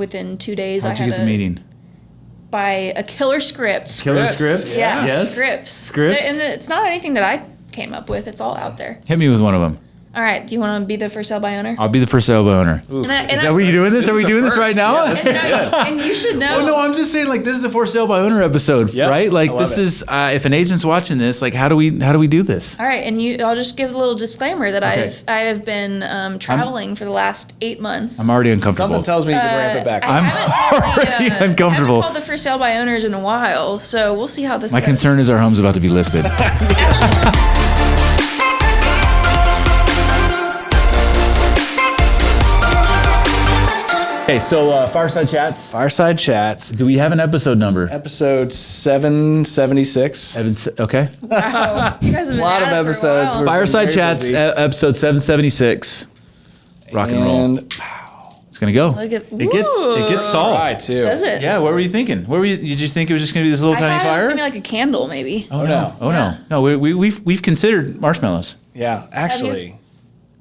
within 2 days. How'd you get the meeting? By a killer script. Killer scripts? Yeah, Yes. scripts. And it's not anything that I came up with. It's all out there. Hit me with one of them. All right. Do you want to be the first sale by owner? I'll be the first sale by owner. Is that what you're doing this? Are we doing this right now? Yeah, and you should know. Well, no, I'm just saying, like, this is the for sale by owner episode, right? Like, this is if an agent's watching this, like, how do we do this? All right, and I'll just give a little disclaimer that I have been traveling for the last 8 months. I'm already uncomfortable. Something tells me you can ramp it back. I'm already uncomfortable. I haven't called the for sale by owners in a while, so we'll see how this goes. My concern is our home's about to be listed. Okay, so Fireside Chats. Fireside Chats. Do we have an episode number? Episode 776. Okay. Wow. You guys have been A lot at of it for a episodes. while. Fireside Chats, episode 776. Rock and roll. It's gonna go. Look at- It gets tall. Right, too. Does it? Yeah. What were you thinking? You just think it was just gonna be this little I tiny thought it was fire? gonna be like a candle, maybe. Oh no! Oh no! No, we've considered marshmallows. Yeah, actually.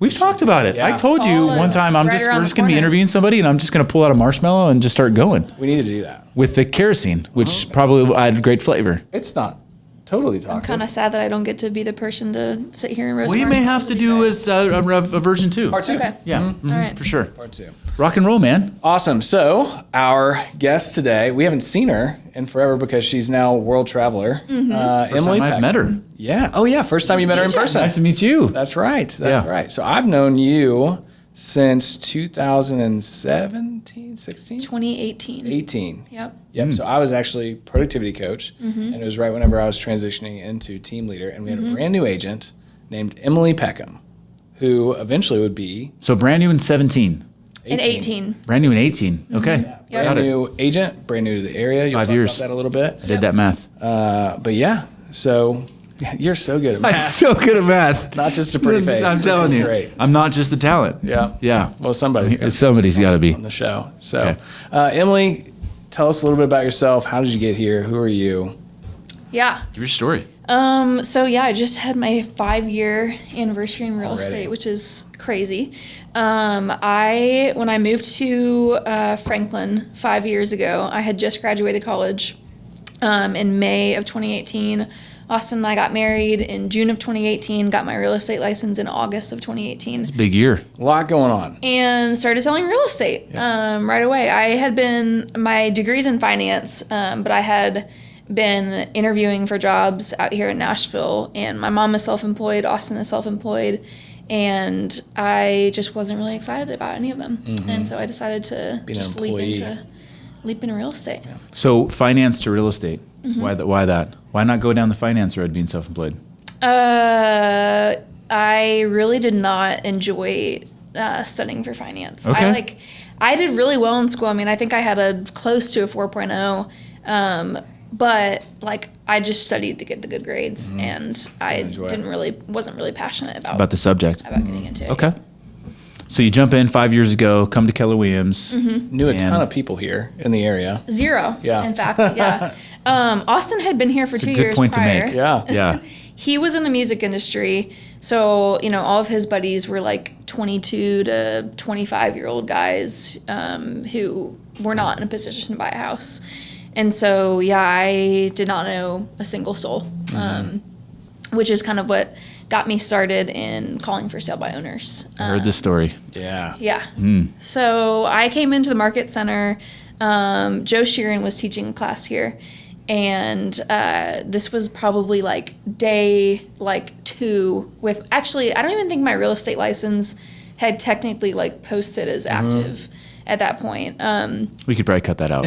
We've talked about it. Yeah. I told you Fall one is time right we're around just the gonna be corner. interviewing somebody, and I'm just gonna pull out a marshmallow and just start going We need to do that. with the kerosene, which probably will add great flavor. It's not totally toxic. I'm kind of sad that I don't get to be the person to sit here and roast. We may have to do as a version 2. Part 2. Okay. Yeah, All right. for sure. Part 2. Rock and roll, man. Awesome. So our guest today, we haven't seen her in forever because she's now a world traveler. Mm-hmm. Emily I've Peckham. met her. Yeah. Oh yeah. First time you met her in person. Nice to meet you. That's right. That's Yeah. right. So I've known you since 2017, 16? 2018. 18. Yep. Yep. So I was actually productivity coach, and it was right whenever I was transitioning into team leader, and we had a brand new agent named Emily Peckham, who eventually would be So brand new in 17. In 18. Brand new in 18. Okay. Yeah. brand Got it. new agent, brand new to the area. You'll 5 talk years. about that a little bit. I did that math. But yeah, so you're so good at math. I'm so good at math. Not just a pretty face. I'm This telling is you. Great. I'm not just the talent. Yeah. Yeah. Well, somebody's Somebody's got to be. on the show. So, Okay. Emily, tell us a little bit about yourself. How did you get here? Who are you? Yeah. Give your story. So yeah, I just had my 5-year anniversary in real Already. estate, which is crazy. When I moved to Franklin 5 years ago, I had just graduated college in May of 2018. Austin and I got married in June of 2018, got my real estate license in August of 2018. Big year. A lot going on. And started selling real estate right away. I had my degree's in finance, but I had been interviewing for jobs out here in Nashville, and my mom is self-employed, Austin is self-employed, and I just wasn't really excited about any of them. And so I decided to Being an just employee. leap into real estate. So finance to real estate. Why that? Why not go down the finance road being self-employed? I really did not enjoy studying for finance. Okay. I did really well in school. I mean, I think I had a close to a 4.0, but I just studied to get the good grades, and I wasn't really passionate about the subject. getting into it. Okay. So you jump in 5 years ago, come to Keller Williams. Knew a ton of people here in the area. Zero. Yeah. In fact, yeah. Austin had been here for It's a 2 good years point to prior. make. Yeah. Yeah. He was in the music industry, so all of his buddies were 22 to 25-year-old guys who were not in a position to buy a house. And so, yeah, I did not know a single soul, which is kind of what got me started in calling for sale by owners. I heard this story. Yeah. Yeah. So I came into the market center. Joe Sheeran was teaching a class here. And this was probably day 2 with, actually, I don't even think my real estate license had technically posted as active at that point. We could probably cut that out.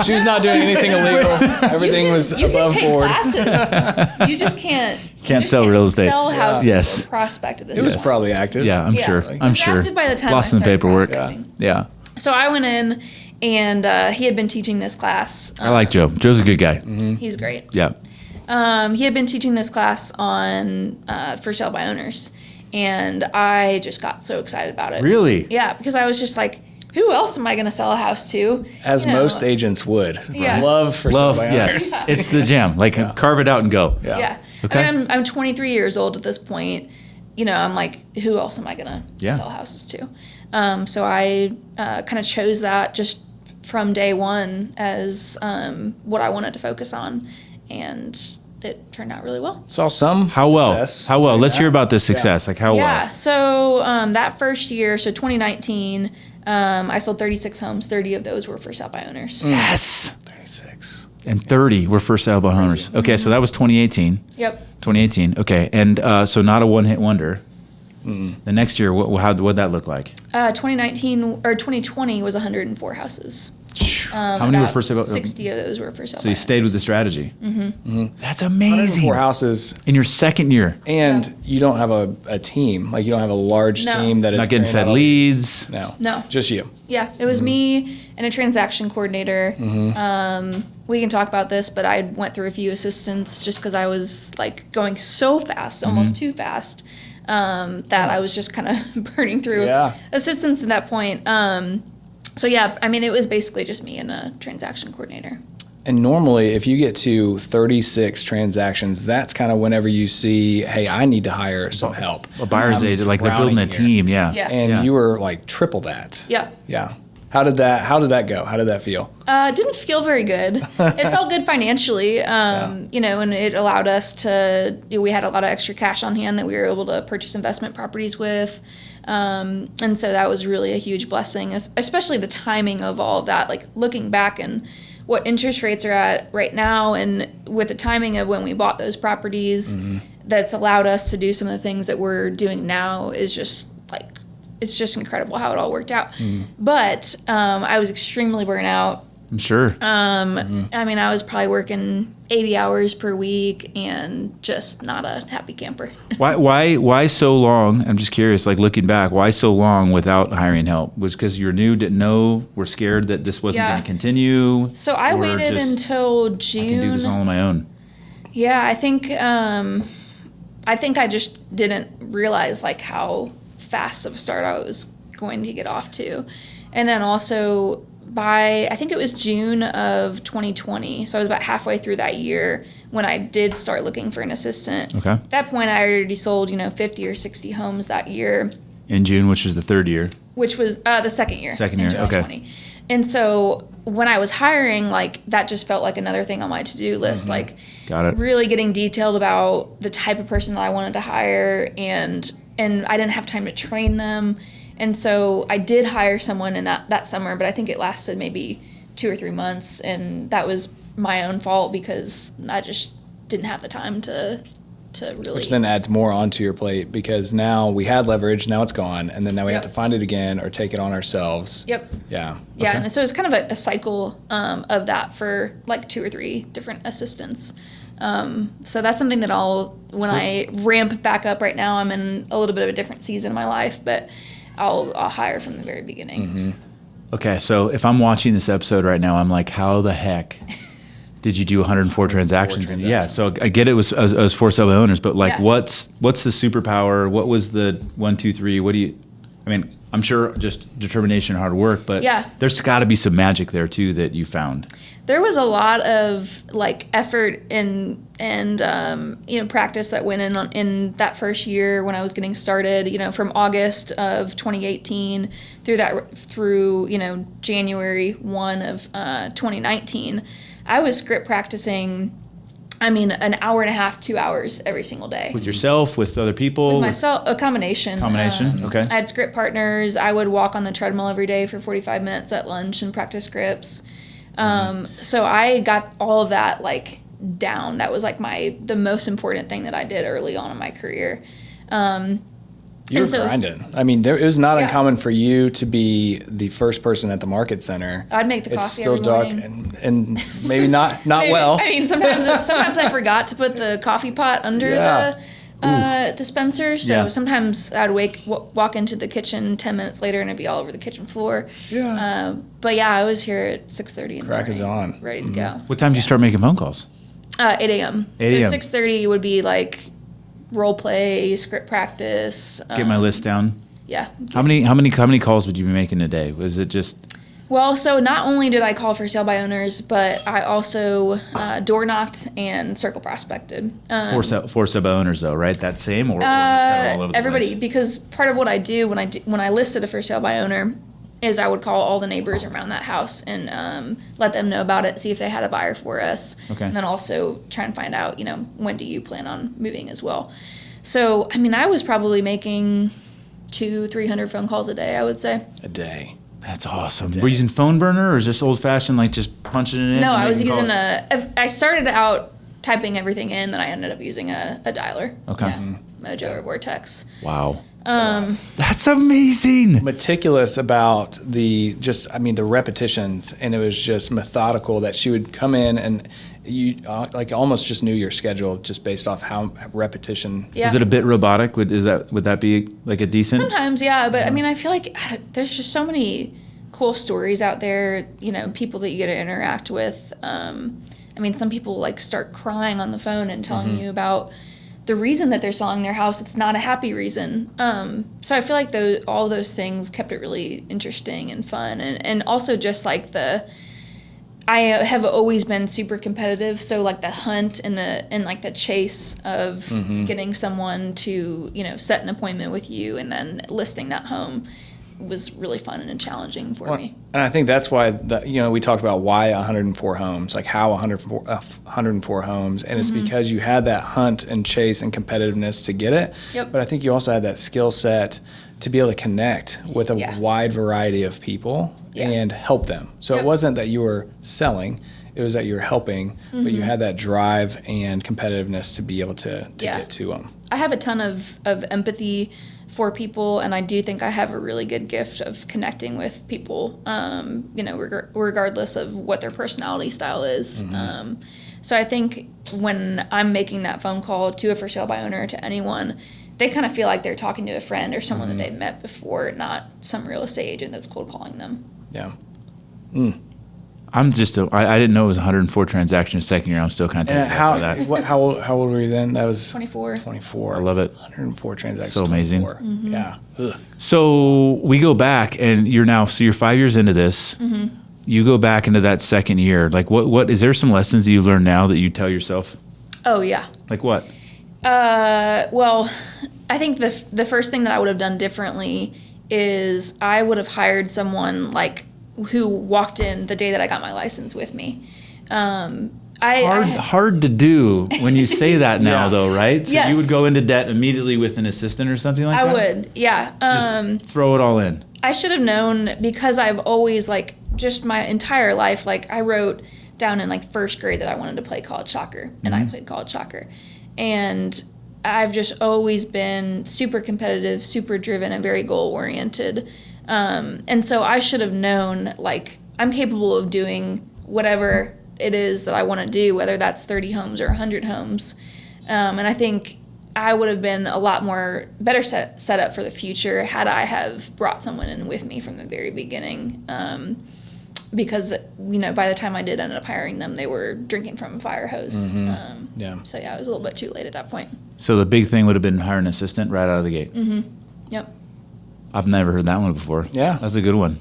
She was not doing anything illegal. Everything was You can above take board. classes. You just can't. Sell real estate. Sell houses. Yes. Or prospect at this It was point. probably active. Yeah, I'm Yeah. sure. It I'm was sure. active by the time Lost I in the started paperwork. prospecting. Yeah. So I went in, and he had been teaching this class. I like Joe. Joe's a good guy. He's great. Yeah. He had been teaching this class on for sale by owners, and I just got so excited about it. Really? Yeah, because I was just like, who else am I going to sell a house to? As most agents would. Yeah. Love for Love, sale by owners. yes. It's the jam. Carve it out and go. Yeah. Okay. I mean, I'm 23 years old at this point. I'm like, who else am I going to Yeah. sell houses to? So I kind of chose that just from day one as what I wanted to focus on, and it turned out really well. Saw some How well? success. How well? Let's hear about this success. Like how Yeah. well? So that first year, so 2019, I sold 36 homes. 30 of those were for sale by owners. Yes. 36. And 30 were first sale by owners. Okay, so that was 2018. Yep. 2018. Okay, and so not a one-hit wonder. The next year, what'd that look like? 2019 or 2020 was 104 houses. How many were About first sale? 60 of those were for sale. So you stayed with the strategy. That's amazing. 4 houses, In your second year, and you don't have a team. Like you don't have a large No. team that is not getting carrying fed out all leads. these- No, No. just you. Yeah, it was me and a transaction coordinator. We can talk about this, but I went through a few assistants just because I was like going so fast, almost too fast, that I was just kind of burning through assistants at that point. So yeah, I mean, it was basically just me and a transaction coordinator. And normally, if you get to 36 transactions, that's kind of whenever you see, hey, I need to hire some help. A buyer's I'm agent, like they're building a drowning here. team. Yeah. Yeah. And Yeah. you were like triple that. Yeah. Yeah. How did that go? How did that feel? It didn't feel very good. It felt good financially, you know, and it allowed us to, we had a lot of extra cash on hand that we were able to purchase investment properties with. And so that was really a huge blessing, especially the timing of all of that, like looking back and what interest rates are at right now, and with the timing of when we bought those properties, that's allowed us to do some of the things that we're doing now is just like, it's just incredible how it all worked out. But I was extremely burnt out. I'm sure. I mean, I was probably working 80 hours per week and just not a happy camper. Why so long? I'm just curious, like looking back, why so long without hiring help? Was because you were new, didn't know, were scared that this wasn't Yeah. going to continue? So I or waited just, until I June. can do this all on my own. Yeah, I think I just didn't realize like how fast of a start I was going to get off to. And then also by, I think it was June of 2020, so I was about halfway through that year when I did start looking for an assistant. Okay. At that point, I already sold, 50 or 60 homes that year. In June, which is the third year. Which was the second year. Second in year, okay. 2020. And so when I was hiring, like that just felt like another thing on my to-do list. Like Got it. really getting detailed about the type of person that I wanted to hire, and I didn't have time to train them. And so I did hire someone in that summer, but I think it lasted maybe 2 or 3 months, and that was my own fault because I just didn't have the time to really. Which then adds more onto your plate because now we had leverage, now it's gone, and then now we have Yep. to find it again or take it on ourselves. Yep. Yeah. Yeah, Okay. and so it's kind of a cycle of that for like 2 or 3 different assistants. So that's something that when I ramp back up right now, I'm in a little bit of a different season of my life, but I'll hire from the very beginning. Okay, so if I'm watching this episode right now, I'm like, how the heck did you do 104 transactions? And yeah, so I get it was for sale by owners, but like, Yeah. what's the superpower? What was the 1, 2, 3? What do you? I mean, I'm sure just determination and hard work, but Yeah. there's got to be some magic there too that you found. There was a lot of like effort and practice that went in that first year when I was getting started. From August of 2018 through January 1 of 2019, I was script practicing. I mean, an hour and a half, 2 hours every single day. With yourself, with other people? With myself, a combination. Okay. I had script partners. I would walk on the treadmill every day for 45 minutes at lunch and practice scripts. So I got all of that like down. That was like the most important thing that I did early on in my career. You were grinding. I mean, it was not Yeah. uncommon for you to be the first person at the market center. I'd make the It's coffee still every dark morning. and maybe not well. I mean, sometimes I forgot to put the coffee pot under the dispenser. So Yeah. sometimes I'd walk into the kitchen 10 minutes later and it'd be all over the kitchen floor. Yeah. But yeah, I was here at 6:30 in the Crack of morning, dawn. ready to go. What time did you start making phone calls? 8 a.m. 8 a.m. So 6:30 would be like role play, script practice. Get my list down. Yeah. How many calls would you be making a day? Was it just Well, so not only did I call for sale by owners, but I also door knocked and circle prospected. For sub owners though, right? That same or just kind of all over the Everybody, place? because part of what I do when I listed a for sale by owner is I would call all the neighbors around that house and let them know about it, see if they had a buyer for us, Okay. and then also try and find out, when do you plan on moving as well. So, I mean, I was probably making 200-300 phone calls a day, I would say. A day. That's awesome. Were you using phone burner or just old fashioned, like just punching it in? No, and I was making using calls? I started out typing everything in, then I ended up using a dialer. Okay. Yeah, Mojo or Vortex. Wow. That's amazing. Meticulous about the repetitions, and it was just methodical that she would come in and you almost just knew your schedule just based off how repetition. Yeah. Is it a bit robotic? Would that be like a decent? Sometimes, yeah, but I mean, I feel like there's just so many cool stories out there, people that you get to interact with. I mean, some people like start crying on the phone and telling you about the reason that they're selling their house. It's not a happy reason. So I feel like all those things kept it really interesting and fun. And also just like I have always been super competitive. So like the hunt and the chase of getting someone to, set an appointment with you and then listing that home was really fun and challenging for me. And I think that's why we talked about why 104 homes, like how 104 homes, and it's because you had that hunt and chase and competitiveness to get it. Yep. But I think you also had that skill set to be able to connect with a wide variety of people and help them. So it wasn't that you were selling, it was that you were helping, but you had that drive and competitiveness to be able to get to them. I have a ton of empathy for people, and I do think I have a really good gift of connecting with people, regardless of what their personality style is. So I think when I'm making that phone call to a for sale by owner, to anyone, they kind of feel like they're talking to a friend or someone that they've met before, not some real estate agent that's cold calling them. Yeah. I'm just I didn't know it was 104 transactions second year. I'm still kind of taken aback by that. How old were you then? That was 24. 24. I love it. 104 transactions. So amazing. 24. Yeah. Ugh. So we go back, and you're 5 years into this. You go back into that second year. Like, what is there some lessons that you learned now that you tell yourself? Oh, yeah. Like what? Well, I think the first thing that I would have done differently is I would have hired someone who walked in the day that I got my license with me. Hard to do when you say that now, though, right? So yes. you would go into debt immediately with an assistant or something like that? I would, yeah. Just throw it all in. I should have known, because I've always, just my entire life, I wrote down in, first grade that I wanted to play college soccer, and I played college soccer. And I've just always been super competitive, super driven, and very goal-oriented. And so I should have known, I'm capable of doing whatever it is that I want to do, whether that's 30 homes or 100 homes. And I think I would have been a lot more better set up for the future had I have brought someone in with me from the very beginning. Because, by the time I did end up hiring them, they were drinking from a fire hose. So, yeah, it was a little bit too late at that point. So the big thing would have been hire an assistant right out of the gate. Yep. I've never heard that one before. Yeah. That's a good one.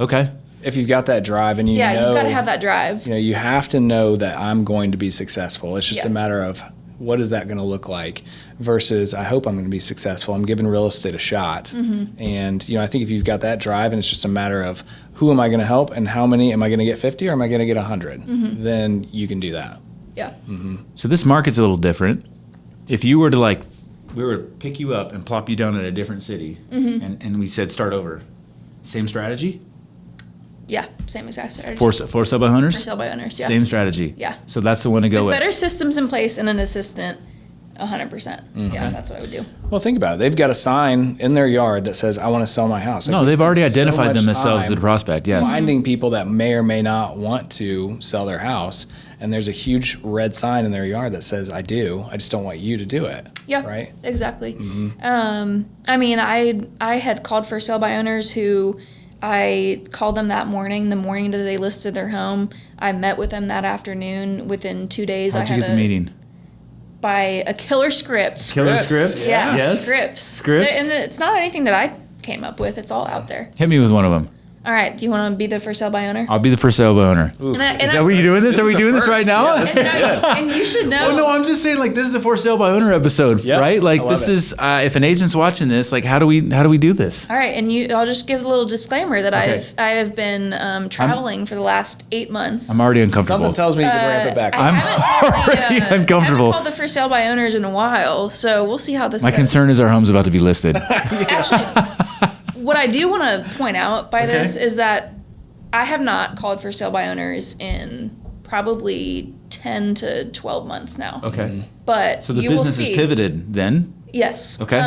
Okay. If you've got that drive and you've got to have that drive. You have to know that I'm going to be successful. It's just a matter of what is that going to look like versus I hope I'm going to be successful. I'm giving real estate a shot. And, I think if you've got that drive and it's just a matter of who am I going to help and how many, am I going to get 50 or am I going to get 100? Then you can do that. Yeah. So this market's a little different. If you were to we were to pick you up and plop you down in a different city and we said start over, same strategy? Yeah, same exact strategy. For sale by owners? For sale by owners, yeah. Same strategy. Yeah. So that's the one to go with. Better systems in place and an assistant, 100%. Yeah, that's what I would do. Well, think about it. They've got a sign in their yard that says, I want to sell my house. No, we they've spend already so identified much themselves as time the prospect, yes. finding people that may or may not want to sell their house. And there's a huge red sign in their yard that says, I do. I just don't want you to do it. Yeah, right? Exactly. I mean, I had called for sale by owners who I called them the morning that they listed their home. I met with them that afternoon. Within 2 days, How'd you get the meeting? By a killer script. Killer scripts? Yeah, Yes. scripts. Scripts? And it's not anything that I came up with. It's all out there. Hit me with one of them. All right. Do you want to be the for sale by owner? I'll be the for sale by owner. Is that what you're doing this? Are we doing this right now? Yeah, this is good. And you should know. Well, no, I'm just saying, like, this is the for sale by owner episode, Yep, right? Like, I love this it. is if an agent's watching this, like, how do we do this? All right, and I'll just give a little disclaimer that Okay. I have been traveling for the last 8 months. I'm already uncomfortable. Something tells me you can ramp it back. I haven't really, already I uncomfortable. haven't called the for sale by owners in a while, so we'll see how this My goes. concern is our home's about to be listed. Actually, what I do want to point out by this is that I have not called for sale by owners in probably 10 to 12 months now. Okay. But So the you will business see, is pivoted then? Yes. Okay.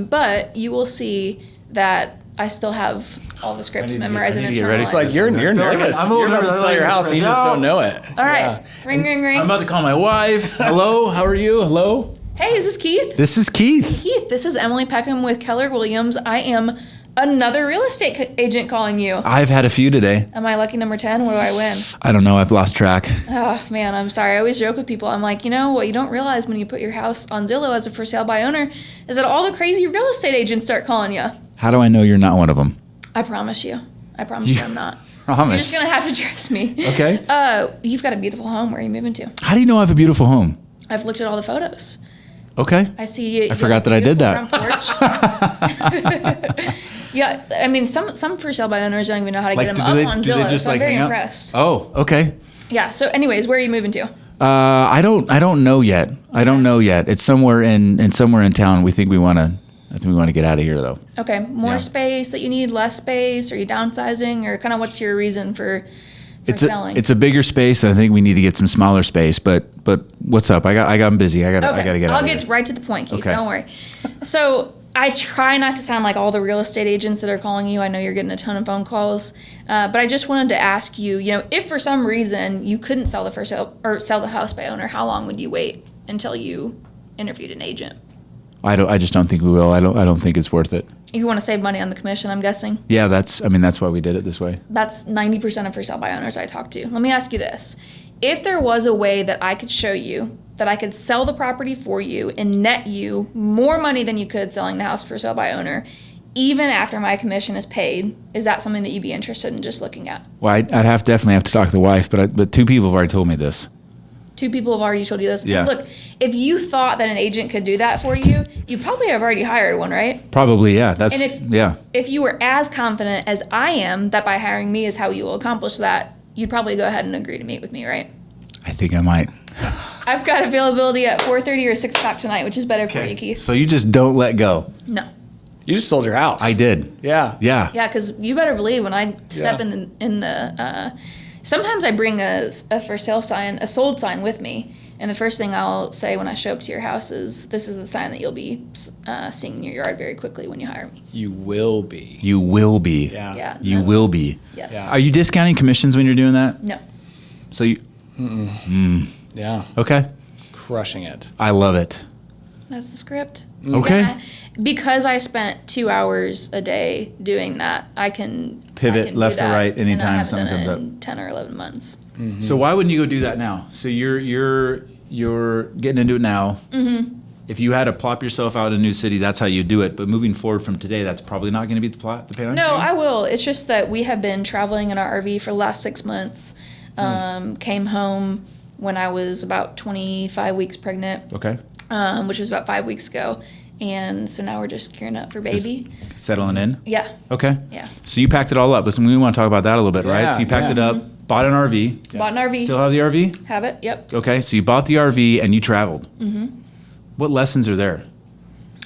But you will see that I still have all the scripts I need to get- memorized I and need to get ready. It's like you're nervous. I'm You're over about to there, sell your I'm house and you just stressed don't know it. All right. Yeah. Ring, ring, ring. I'm about to call my wife. Hello, how are you? Hello? Hey, is this Keith? This is Keith. Keith, this is Emily Peckham with Keller Williams. I am another real estate agent calling you. I've had a few today. Am I lucky number 10? What do I win? I don't know. I've lost track. Oh, man, I'm sorry. I always joke with people. I'm like, what you don't realize when you put your house on Zillow as a for sale by owner is that all the crazy real estate agents start calling you. How do I know you're not one of them? I promise you. I promise you I'm not. You're Promise. just going to have to trust me. Okay. You've got a beautiful home. Where are you moving to? How do you know I have a beautiful home? I've looked at all the photos. Okay. I see you. I forgot that I did that. Yeah, I mean, some for sale by owners don't even know how to get them up on Zillow, so I'm very impressed. Oh, okay. Yeah, so anyways, where are you moving to? I don't know yet. I don't know yet. It's somewhere in town. I think we want to get out of here though. Okay, more Yeah. space that you need, less space, are you downsizing, or kind of what's your reason for selling? It's a bigger space, and I think we need to get some smaller space. But what's up? I'm busy. I got to get out. I'll of get here. right to the point, Keith. Okay. Don't worry. So I try not to sound like all the real estate agents that are calling you. I know you're getting a ton of phone calls, but I just wanted to ask you, if for some reason you couldn't sell sell the house by owner, how long would you wait until you interviewed an agent? I just don't think we will. I don't think it's worth it. You want to save money on the commission, I'm guessing? Yeah, that's why we did it this way. That's 90% of for sale by owners I talk to. Let me ask you this. If there was a way that I could show you that I could sell the property for you and net you more money than you could selling the house for sale by owner, even after my commission is paid, is that something that you'd be interested in just looking at? Well, I'd definitely have to talk to the wife, but two people have already told me this. 2 people have already told you this. Yeah. Look, if you thought that an agent could do that for you, you probably have already hired one, right? Probably, yeah. That's And yeah. if you were as confident as I am that by hiring me is how you will accomplish that, you'd probably go ahead and agree to meet with me, right? I think I might. I've got availability at 4:30 or 6 o'clock tonight, which is better for you, Keith. So you just don't let go. No. You just sold your house. I did. Yeah. Yeah. Yeah, because you better believe when I step Yeah. in the sometimes I bring a for sale sign, a sold sign with me. And the first thing I'll say when I show up to your house is, this is the sign that you'll be seeing in your yard very quickly when you hire me. You will be. You will be. Yeah. Yeah. You no. will be. Yes. Yeah. Are you discounting commissions when you're doing that? No. So you Yeah. okay? Crushing it. I love it. That's the script. Okay. Yeah. Because I spent 2 hours a day doing that, I can Pivot I can do left or that, right and I anytime haven't something done it comes in 10 or 11 months. So why wouldn't you go do that now? So you're getting into it now. Mm-hmm. If you had to plop yourself out in a new city, that's how you do it. But moving forward from today, that's probably not going to be the plan. No, I will. It's just that we have been traveling in our RV for the last 6 months. Came home when I was about 25 weeks pregnant, Okay. which was about 5 weeks ago. And so now we're just gearing up for baby. Settling in. Yeah. Okay. Yeah. So you packed it all up. Listen, we want to talk about that a little bit, right? Yeah, So you packed yeah. it up, bought an RV. Bought an RV. Still have the RV? Have it. Yep. Okay. So you bought the RV and you traveled. Mm-hmm. What lessons are there?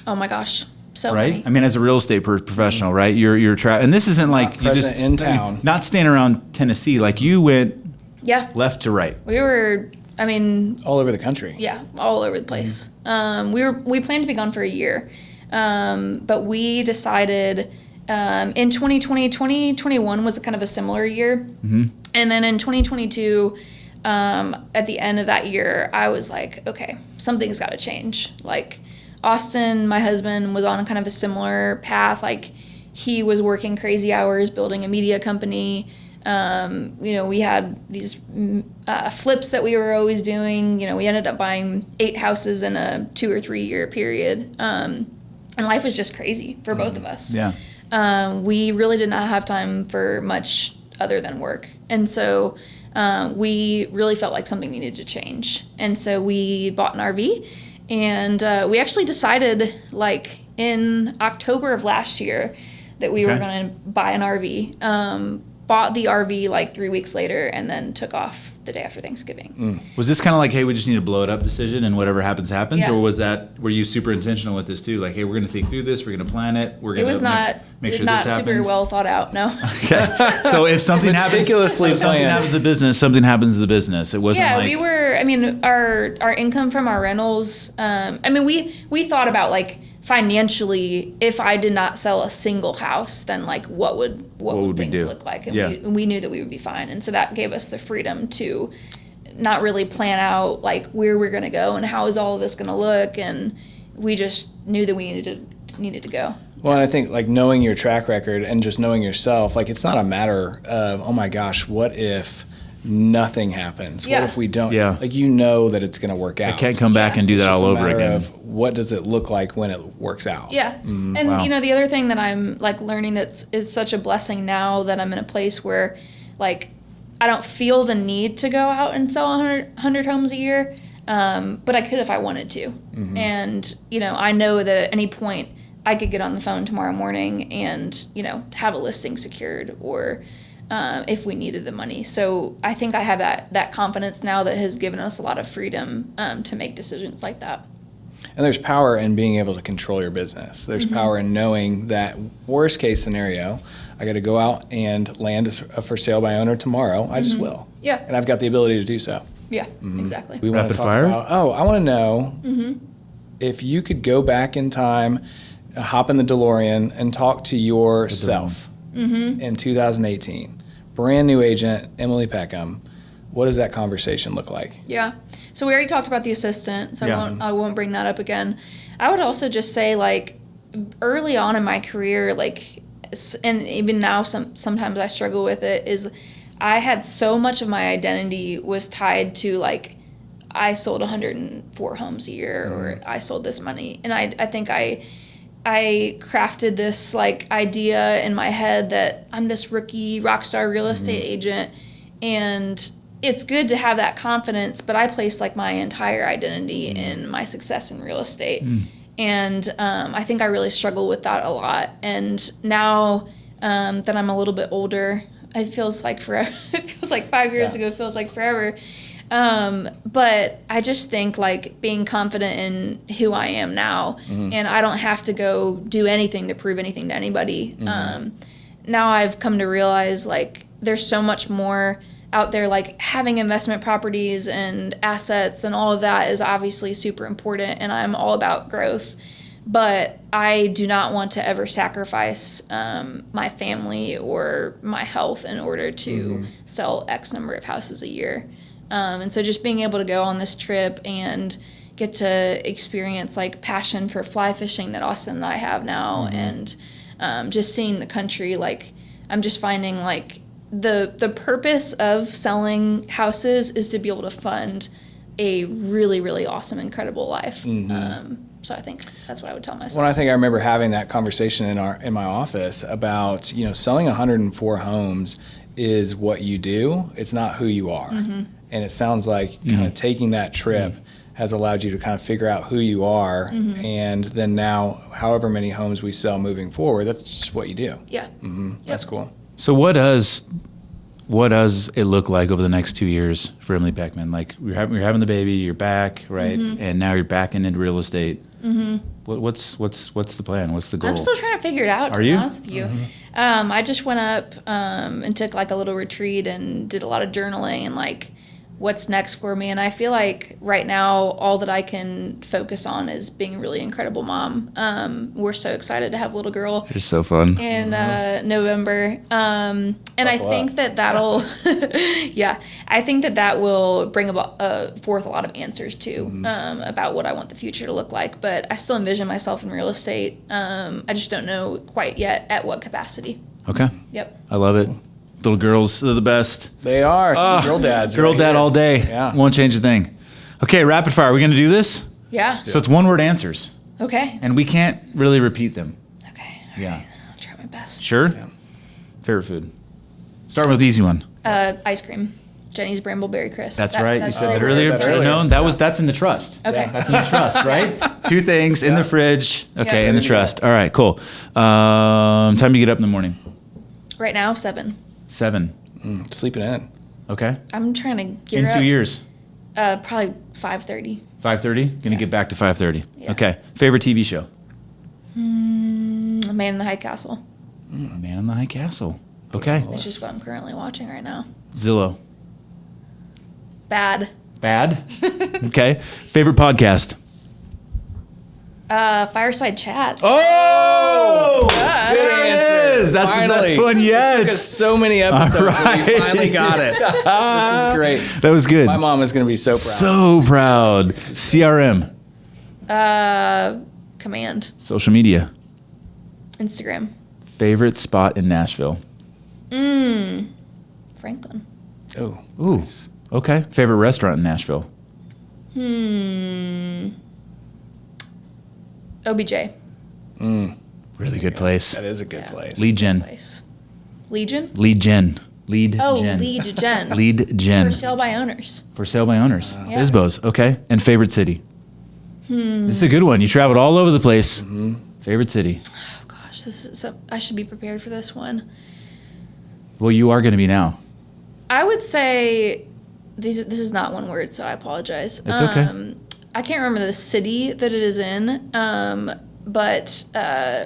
Oh my gosh. So Right? many. I mean, as a real estate professional, right? You're and this isn't like you just present in town. not staying around Tennessee. Like you went Yeah. left to right. We were, All over the country. yeah, all over the place. We planned to be gone for a year. But we decided in 2020, 2021 was kind of a similar year. Mm-hmm. And then in 2022, at the end of that year, I was like, okay, something's got to change. Like Austin, my husband, was on kind of a similar path. Like he was working crazy hours building a media company. We had these flips that we were always doing. We ended up buying 8 houses in a 2 or 3 year period. And life was just crazy for both of us. Yeah. we really did not have time for much other than work. And so we really felt like something needed to change. And so we bought an RV, and we actually decided like in October of last year that we were going to buy an RV. Bought the RV like 3 weeks later, and then took off the day after Thanksgiving. Was this kind of like, hey, we just need to blow it up decision and whatever happens, happens? Yeah. Or were you super intentional with this too? Like, hey, we're going to think through this, we're going to plan it, we're going to make sure this happens? Not super well thought out, no. Okay. So if something happens to the business, something happens to the business. It wasn't like... our income from our rentals, we thought about like financially, if I did not sell a single house, then like what would things look like? And we knew that we would be fine. And so that gave us the freedom to not really plan out like where we're going to go and how is all of this going to look. And we just knew that we needed to go. Well, and I think like knowing your track record and just knowing yourself, like it's not a matter of, oh my gosh, what if nothing happens? Yeah. What if we don't? Yeah. Like you know that it's going to work out. I can't come back and do that all over again. Of what does it look like when it works out? Yeah. And the other thing that I'm like learning is such a blessing now that I'm in a place where like I don't feel the need to go out and sell 100 homes a year, but I could if I wanted to. And I know that at any point I could get on the phone tomorrow morning and have a listing secured, or if we needed the money. So I think I have that confidence now that has given us a lot of freedom to make decisions like that. And there's power in being able to control your business. There's power in knowing that worst case scenario, I got to go out and land a for sale by owner tomorrow. I just will. Yeah. And I've got the ability to do so. Yeah, exactly. We want Rapid to talk fire? about, I want to know if you could go back in time, hop in the DeLorean and talk to yourself in 2018. Brand new agent, Emily Peckham. What does that conversation look like? Yeah. So we already talked about the assistant, so Yeah. I won't bring that up again. I would also just say, like, early on in my career, like, and even now sometimes I struggle with it, is I had so much of my identity was tied to, like, I sold 104 homes a year, or I sold this money. And I think I crafted this like idea in my head that I'm this rookie rock star real estate agent, and it's good to have that confidence, but I placed like my entire identity in my success in real estate. And I think I really struggle with that a lot. And now that I'm a little bit older, it feels like forever. It feels like 5 years ago, it feels like forever. But I just think like being confident in who I am now, and I don't have to go do anything to prove anything to anybody. Now I've come to realize like there's so much more out there, like having investment properties and assets and all of that is obviously super important, and I'm all about growth. But I do not want to ever sacrifice my family or my health in order to sell X number of houses a year. And so just being able to go on this trip and get to experience like passion for fly fishing that Austin and I have now, and just seeing the country, like I'm just finding like the purpose of selling houses is to be able to fund a really, really awesome, incredible life. So I think that's what I would tell myself. Well, I think I remember having that conversation in my office about, selling 104 homes is what you do. It's not who you are. And it sounds like kind of taking that trip has allowed you to kind of figure out who you are. And then now, however many homes we sell moving forward, that's just what you do. Yeah. That's cool. So what does it look like over the next 2 years for Emily Beckman? Like you're having the baby, you're back, right? And now you're back into real estate. What's the plan? What's the goal? I'm still trying to figure it out, to be honest with you. I just went up and took like a little retreat and did a lot of journaling and like what's next for me. And I feel like right now all that I can focus on is being a really incredible mom. We're so excited to have a little girl. You're so fun. In November. And I think that'll, I think that will bring about forth a lot of answers too, about what I want the future to look like. But I still envision myself in real estate. I just don't know quite yet at what capacity. Okay. Yep. I love it. Little girls, they're the best. They are. Girl dads. Girl right dad here. all day. Yeah. Won't change a thing. Okay, rapid fire. Are we going to do this? Yeah. So it's one word answers. Okay. And we can't really repeat them. Okay. Yeah. Right. I'll try my best. Sure. Yeah. Favorite food. Starting with the easy one. Ice cream. Jenny's Brambleberry Crisp. That's right. You that's said what that I earlier. wrote. Should have known. That's in the trust. Okay. Yeah. That's in the trust, right? Two things in the fridge. Okay, Yeah. in the trust. All right, cool. Time you get up in the morning. Right now, 7. 7. Sleeping in. Okay. I'm trying to gear In up. 2 years. Probably 5:30. 5:30. Gonna get back to 5:30. Yeah. Okay. Favorite TV show. Man in the High Castle. Man in the High Castle. Okay. It's just what I'm currently watching right now. Zillow. Bad. Bad. Okay. Favorite podcast. Fireside Chat. Oh, Good answer. That's Finally. the best one yet. It took us so many episodes, but we right. finally got it. This is great. That was good. My mom is going to be so proud. So proud. CRM. Command. Social media. Instagram. Favorite spot in Nashville. Franklin. Oh, Ooh. Okay. Favorite restaurant in Nashville. OBJ. Really good place. that is a good place. Lead gen. Place. Legion? Lead gen. Lead Oh, gen. Lead Gen. Lead gen. For sale by owners. For sale by owners. Yeah. FSBOs. Okay. And favorite city. This is a good one. You traveled all over the place. Favorite city. Oh gosh, this is I should be prepared for this one. Well, you are going to be now. I would say this is not one word, so I apologize. It's okay. I can't remember the city that it is in, but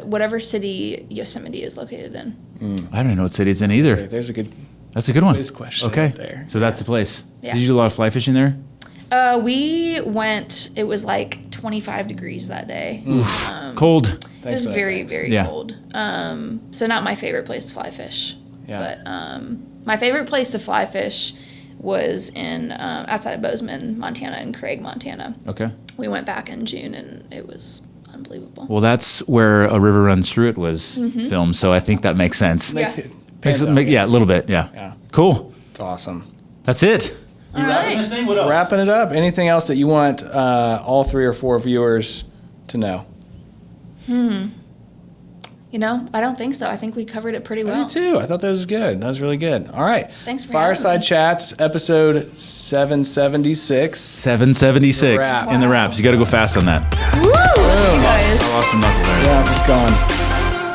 whatever city Yosemite is located in. I don't even know what city it's in either. There's a good That's a good one. quiz question Okay. right there. So that's the place. Yeah. Did you do a lot of fly fishing there? We went. It was like 25 degrees that day. Cold. It Thanks was for that, very, thanks. very Yeah. cold. So not my favorite place to fly fish. Yeah. But my favorite place to fly fish was in outside of Bozeman, Montana, and Craig, Montana. Okay. We went back in June, and it was unbelievable. Well, that's where A River Runs Through It was filmed, so I think that makes sense. Yeah. Yeah, a little bit. Yeah. Yeah. Cool. It's awesome. That's it. All right. thing? What Wrapping it up. Anything else that you want all 3 or 4 viewers to know? You know, I don't think so. I think we covered it pretty well. Me too. I thought that was good. That was really good. All right. Thanks for having Fireside me. Chats, episode 776. 776 Wrap. in the wraps. You got to go fast on that. Woo! Love you guys. Lost some knuckle there. Yeah, it's gone.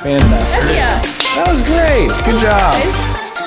Fantastic. Heck yeah. That was great. Good job. Guys.